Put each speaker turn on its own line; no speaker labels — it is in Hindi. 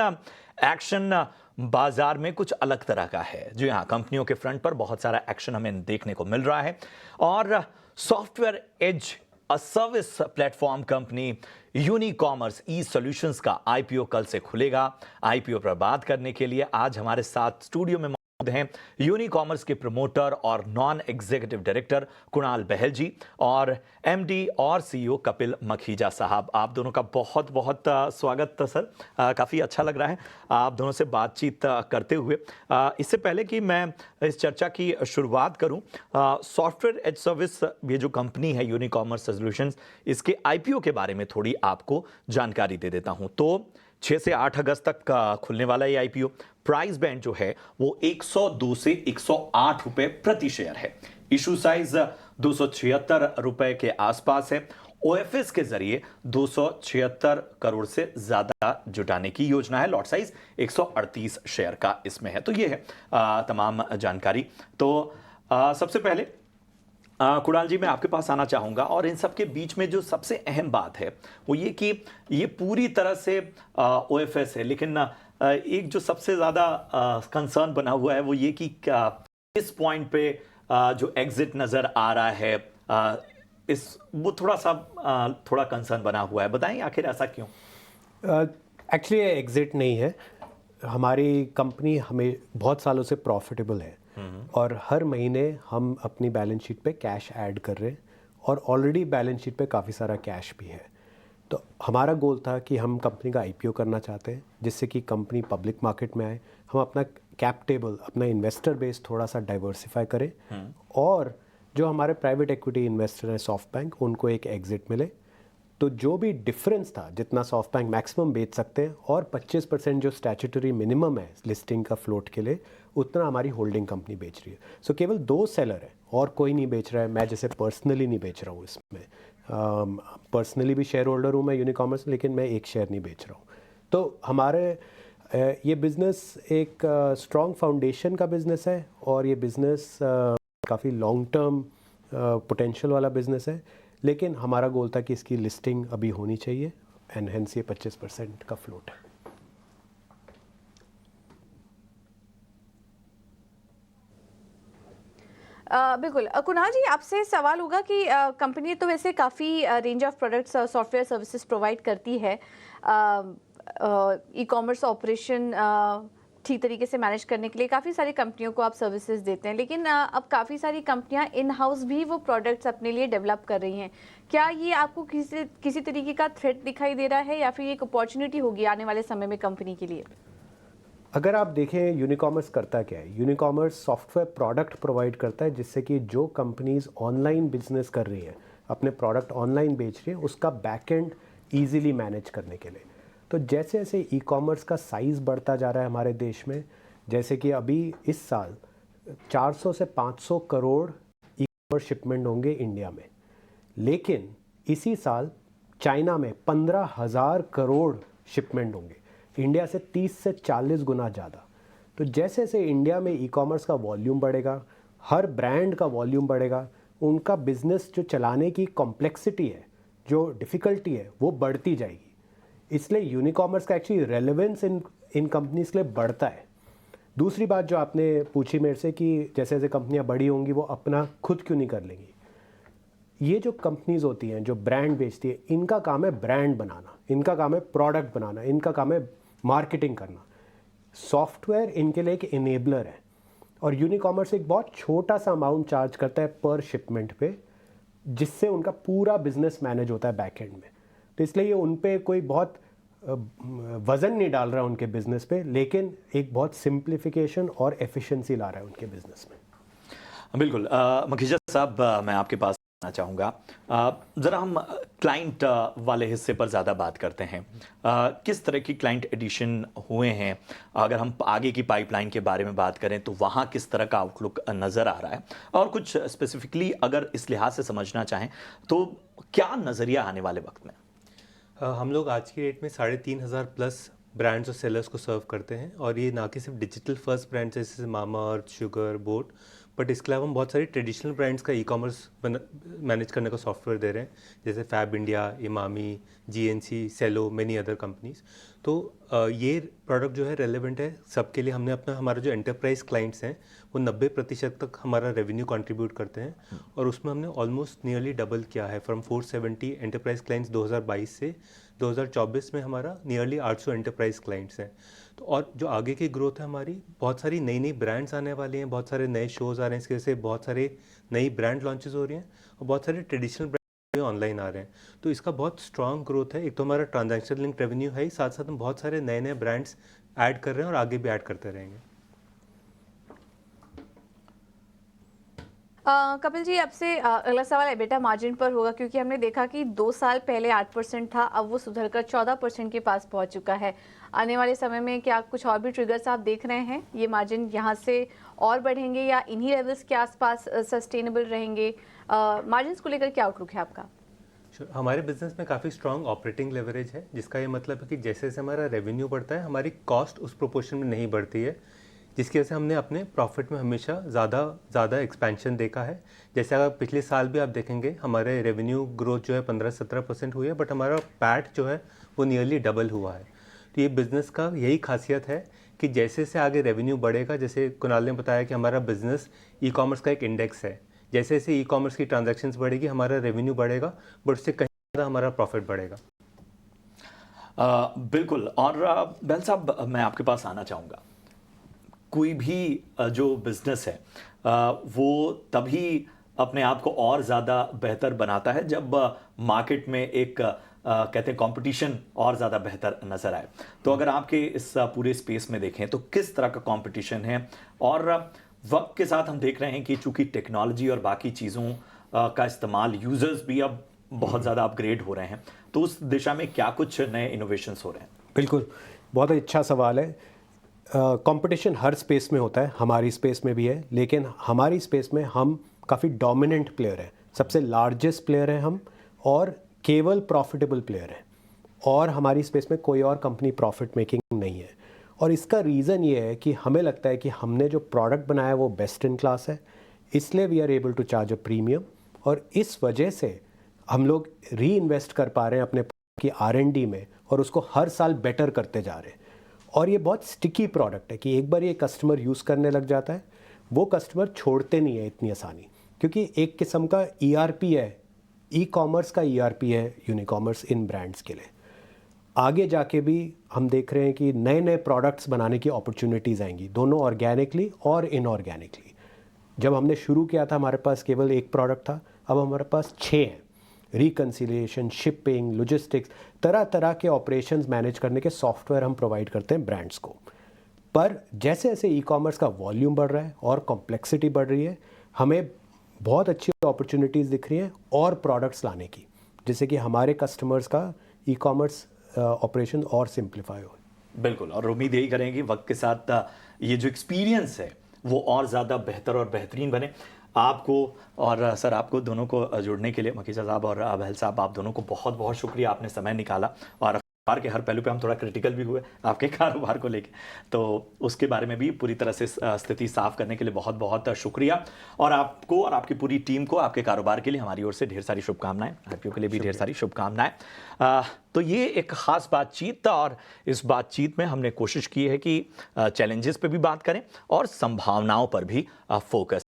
एक्शन बाजार में कुछ अलग तरह का है। जी हाँ, कंपनियों के फ्रंट पर बहुत सारा एक्शन हमें देखने को मिल रहा है और software as a service platform company Unicommerce eSolutions का आईपीओ कल से खुलेगा। आईपीओ पर बात करने के लिए आज हमारे साथ स्टूडियो में मौजूद हैं यूनिकॉमर्स के प्रमोटर और नॉन एग्जीक्यूटिव डायरेक्टर कुणाल बहल जी और एमडी और सीईओ कपिल मखीजा साहब। आप दोनों का बहुत बहुत स्वागत सर। काफ़ी अच्छा लग रहा है आप दोनों से बातचीत करते हुए। इससे पहले कि मैं इस चर्चा की शुरुआत करूं, सॉफ्टवेयर एज सर्विस ये जो कंपनी है यूनिकॉमर्स सॉल्यूशंस, इसके आईपीओ के बारे में थोड़ी आपको जानकारी दे देता हूं। तो 6 से 8 अगस्त तक खुलने वाला ये आईपीओ। प्राइस बैंड जो है वो 102 से 108 रुपए प्रति शेयर है। इशू साइज 276 रुपए के आसपास है। ओएफएस के जरिए 276 करोड़ से ज्यादा जुटाने की योजना है। लॉट साइज 138 शेयर का इसमें है। तो ये है तमाम जानकारी। तो सबसे पहले कुणाल जी, मैं आपके पास आना चाहूंगा और इन सब के बीच में जो सबसे अहम बात है वो ये कि ये पूरी तरह से ओएफएस है, लेकिन एक जो सबसे ज्यादा कंसर्न बना हुआ है वो ये कि इस पॉइंट पे जो एग्जिट नजर आ रहा है, इस वो थोड़ा कंसर्न बना हुआ है। बताएं आखिर ऐसा क्यों?
एक्चुअली एग्जिट नहीं है। हमारी कंपनी हमें बहुत सालों से प्रॉफिटेबल है और हर महीने हम अपनी बैलेंस शीट पे कैश ऐड कर रहे हैं और ऑलरेडी बैलेंस शीट पे काफ़ी सारा कैश भी है। तो हमारा गोल था कि हम कंपनी का आईपीओ करना चाहते हैं जिससे कि कंपनी पब्लिक मार्केट में आए, हम अपना कैप टेबल, अपना इन्वेस्टर बेस थोड़ा सा डाइवर्सिफाई करें और जो हमारे प्राइवेट इक्विटी इन्वेस्टर हैं सॉफ्ट बैंक, उनको एक एग्जिट मिले। तो जो भी डिफरेंस था, जितना सॉफ्ट बैंक मैक्सिमम बेच सकते हैं और 25% जो स्टैट्यूटरी मिनिमम है लिस्टिंग का फ्लोट के लिए, उतना हमारी होल्डिंग कंपनी बेच रही है। सो केवल 2 सेलर है और कोई नहीं बेच रहा है। मैं जैसे पर्सनली नहीं बेच रहा हूँ इसमें, पर्सनली भी शेयर होल्डर हूँ मैं यूनिकॉमर्स, लेकिन मैं एक शेयर नहीं बेच रहा हूँ। तो हमारे ये बिज़नेस एक स्ट्रॉन्ग फाउंडेशन का बिज़नेस है और ये बिज़नेस काफ़ी लॉन्ग टर्म पोटेंशियल वाला बिज़नेस है, लेकिन हमारा गोल था कि इसकी लिस्टिंग अभी होनी चाहिए एंड हेंस ये 25% का फ्लोट है।
बिल्कुल। कुणाल जी, आपसे सवाल होगा कि कंपनी तो वैसे काफ़ी range of products software services provide करती है। ई कॉमर्स ऑपरेशन ठीक तरीके से मैनेज करने के लिए काफ़ी सारी कंपनियों को आप सर्विसेज देते हैं, लेकिन अब काफ़ी सारी कंपनियां इन हाउस भी वो प्रोडक्ट्स अपने लिए डेवलप कर रही हैं। क्या ये आपको किसी तरीके का थ्रेट दिखाई दे रहा है या फिर एक अपॉर्चुनिटी होगी आने वाले समय में कंपनी के लिए?
अगर आप देखें यूनिकॉमर्स करता क्या है, यूनिकॉमर्स सॉफ्टवेयर प्रोडक्ट प्रोवाइड करता है जिससे कि जो कंपनीज ऑनलाइन बिजनेस कर रही हैं, अपने प्रोडक्ट ऑनलाइन बेच रही हैं, उसका बैकएंड इजीली मैनेज करने के लिए। तो जैसे जैसे ई कॉमर्स का साइज़ बढ़ता जा रहा है हमारे देश में, जैसे कि अभी इस साल 400 से 500 करोड़ ई कॉमर्स शिपमेंट होंगे इंडिया में, लेकिन इसी साल चाइना में 15,000 करोड़ शिपमेंट होंगे, इंडिया से 30 से 40 गुना ज़्यादा। तो जैसे जैसे इंडिया में ई कॉमर्स का वॉल्यूम बढ़ेगा, हर ब्रांड का वॉल्यूम बढ़ेगा, उनका बिजनेस जो चलाने की कॉम्प्लेक्सिटी है, जो डिफ़िकल्टी है, वो बढ़ती जाएगी। इसलिए यूनिकॉमर्स का एक्चुअली रेलेवेंस इन कंपनीज के लिए बढ़ता है। दूसरी बात जो आपने पूछी मेरे से कि जैसे जैसे कंपनियाँ बड़ी होंगी वो अपना खुद क्यों नहीं कर लेंगी, ये जो कंपनीज होती हैं जो ब्रांड बेचती है, इनका काम है ब्रांड बनाना, इनका काम है प्रोडक्ट बनाना, इनका काम है मार्केटिंग करना। सॉफ्टवेयर इनके लिए एक इनेबलर है और यूनिकॉमर्स एक बहुत छोटा सा अमाउंट चार्ज करता है पर शिपमेंट पे, जिससे उनका पूरा बिजनेस मैनेज होता है बैक एंड में। तो इसलिए ये उन पे कोई बहुत वज़न नहीं डाल रहा है उनके बिजनेस पे, लेकिन एक बहुत सिंप्लीफिकेशन और एफिशिएंसी ला रहा है उनके बिजनेस में।
बिल्कुल। मखीजा साहब, मैं आपके पास आना चाहूँगा। ज़रा हम क्लाइंट वाले हिस्से पर ज़्यादा बात करते हैं। किस तरह की क्लाइंट एडिशन हुए हैं? अगर हम आगे की पाइपलाइन के बारे में बात करें तो वहाँ किस तरह का आउटलुक नज़र आ रहा है, और कुछ स्पेसिफिकली अगर इस लिहाज से समझना चाहें तो क्या नज़रिया आने वाले वक्त में?
हम लोग आज की डेट में 3,500 प्लस ब्रांड्स और सेलर्स को सर्व करते हैं, और ये ना कि सिर्फ डिजिटल फर्स्ट ब्रांड्स जैसे मामाअर्थ, शुगर, बोट, बट इसके अलावा हम बहुत सारी ट्रेडिशनल ब्रांड्स का ई कॉमर्स मैनेज करने का सॉफ्टवेयर दे रहे हैं, जैसे फैब इंडिया, इमामी, जीएनसी, सेलो, मेनी अदर कंपनीज। तो ये प्रोडक्ट जो है रेलेवेंट है सबके लिए। हमने अपना हमारा जो एंटरप्राइज क्लाइंट्स हैं वो 90% तक हमारा रेवेन्यू कंट्रीब्यूट करते हैं, और उसमें हमने ऑलमोस्ट नियरली डबल किया है फ्रॉम 470 एंटरप्राइज क्लाइंट्स 2022 से 2024 में हमारा नियरली 800 एंटरप्राइज क्लाइंट्स हैं। तो और जो आगे की ग्रोथ है हमारी, बहुत सारी नई नई ब्रांड्स आने वाली हैं, बहुत सारे नए शोज़ आ रहे हैं, इसकी वजह से बहुत सारे नई ब्रांड लॉन्चेस हो रही हैं और बहुत सारे ट्रेडिशनल ऑनलाइन आ रहे हैं। तो इसका बहुत स्ट्रांग ग्रोथ है। एक तो हमारा ट्रांजैक्शन लिंक रेवेन्यू है ही, साथ साथ हम बहुत सारे नए नए ब्रांड्स ऐड कर रहे हैं और आगे भी ऐड करते रहेंगे।
कपिल जी, आपसे अगला सवाल एबिटा मार्जिन पर होगा, क्योंकि हमने देखा कि 2 साल पहले 8% था, अब वो सुधरकर 14% के पास पहुंच चुका है। आने वाले समय में क्या कुछ और भी ट्रिगर्स आप देख रहे हैं? ये मार्जिन यहाँ से और बढ़ेंगे या इन्हीं लेवल्स के आसपास सस्टेनेबल रहेंगे? मार्जिन्स को लेकर क्या आउटलुक है आपका?
हमारे बिजनेस में काफ़ी स्ट्रांग ऑपरेटिंग लेवरेज है, जिसका ये मतलब है कि जैसे जैसे हमारा रेवेन्यू बढ़ता है हमारी कॉस्ट उस प्रोपोर्शन में नहीं बढ़ती है, जिसकी वजह से हमने अपने प्रॉफिट में हमेशा ज़्यादा एक्सपेंशन देखा है। जैसे अगर पिछले साल भी आप देखेंगे हमारे रेवेन्यू ग्रोथ जो है 15-17% हुई है, बट हमारा पैट जो है वो नियरली डबल हुआ है। तो ये बिज़नेस का यही खासियत है कि जैसे से आगे रेवेन्यू बढ़ेगा, जैसे कुणाल ने बताया कि हमारा बिज़नेस ई कॉमर्स का एक इंडेक्स है, जैसे जैसे ई कॉमर्स की ट्रांजैक्शंस बढ़ेगी हमारा रेवेन्यू बढ़ेगा, बट उससे कहीं ज़्यादा हमारा प्रॉफिट बढ़ेगा।
बिल्कुल। और बेल साहब, मैं आपके पास आना चाहूँगा। कोई भी जो बिजनेस है वो तभी अपने आप को और ज़्यादा बेहतर बनाता है जब मार्केट में एक कहते हैं कंपटीशन और ज़्यादा बेहतर नज़र आए। तो अगर आपके इस पूरे स्पेस में देखें तो किस तरह का कंपटीशन है, और वक्त के साथ हम देख रहे हैं कि चूंकि टेक्नोलॉजी और बाकी चीज़ों का इस्तेमाल, यूज़र्स भी अब बहुत ज़्यादा अपग्रेड हो रहे हैं, तो उस दिशा में क्या कुछ नए इनोवेशंस हो रहे हैं?
बिल्कुल, बहुत अच्छा सवाल है। कंपटीशन हर स्पेस में होता है, हमारी स्पेस में भी है, लेकिन हमारी स्पेस में हम काफ़ी डोमिनेंट प्लेयर हैं, सबसे लार्जेस्ट प्लेयर हैं हम, और केवल प्रॉफिटेबल प्लेयर हैं, और हमारी स्पेस में कोई और कंपनी प्रॉफिट मेकिंग नहीं है। और इसका रीज़न ये है कि हमें लगता है कि हमने जो प्रोडक्ट बनाया है वो बेस्ट इन क्लास है, इसलिए we are able to charge a premium, और इस वजह से हम लोग री इन्वेस्ट कर पा रहे हैं अपने की R&D में, और उसको हर साल बेटर करते जा रहे हैं। और ये बहुत स्टिकी प्रोडक्ट है कि एक बार ये कस्टमर यूज़ करने लग जाता है, वो कस्टमर छोड़ते नहीं है इतनी आसानी, क्योंकि एक किस्म का ERP है, ई कॉमर्स का ERP है यूनिकॉमर्स इन ब्रांड्स के लिए। आगे जाके भी हम देख रहे हैं कि नए नए प्रोडक्ट्स बनाने की अपॉर्चुनिटीज़ आएंगी, दोनों ऑर्गेनिकली और इनऑर्गेनिकली। जब हमने शुरू किया था हमारे पास केवल एक प्रोडक्ट था, अब हमारे पास 6 हैं। रिकन्सिलिएशन, शिपिंग, लॉजिस्टिक्स, तरह तरह के ऑपरेशंस मैनेज करने के सॉफ्टवेयर हम प्रोवाइड करते हैं ब्रांड्स को। पर जैसे जैसे ई कॉमर्स का वॉल्यूम बढ़ रहा है और कॉम्प्लेक्सिटी बढ़ रही है, हमें बहुत अच्छी अपॉर्चुनिटीज़ दिख रही हैं और प्रोडक्ट्स लाने की, जिससे कि हमारे कस्टमर्स का ई कॉमर्स ऑपरेशन और सिंप्लीफाई हो।
बिल्कुल, और उम्मीद यही करेंगे वक्त के साथ ये जो एक्सपीरियंस है वो और ज़्यादा बेहतर और बेहतरीन बने। आपको और सर, आपको दोनों को जुड़ने के लिए, मकीजा साहब और बहल साहब, आप दोनों को बहुत बहुत शुक्रिया, आपने समय निकाला। और कारोबार के हर पहलू पे हम थोड़ा क्रिटिकल भी हुए आपके कारोबार को लेके, तो उसके बारे में भी पूरी तरह से स्थिति साफ करने के लिए बहुत बहुत शुक्रिया। और आपको और आपकी पूरी टीम को आपके कारोबार के लिए हमारी ओर से ढेर सारी शुभकामनाएं, IPO के लिए भी ढेर सारी शुभकामनाएं। तो ये एक ख़ास बातचीत था, और इस बातचीत में हमने कोशिश की है कि चैलेंजेस पे भी बात करें और संभावनाओं पर भी फोकस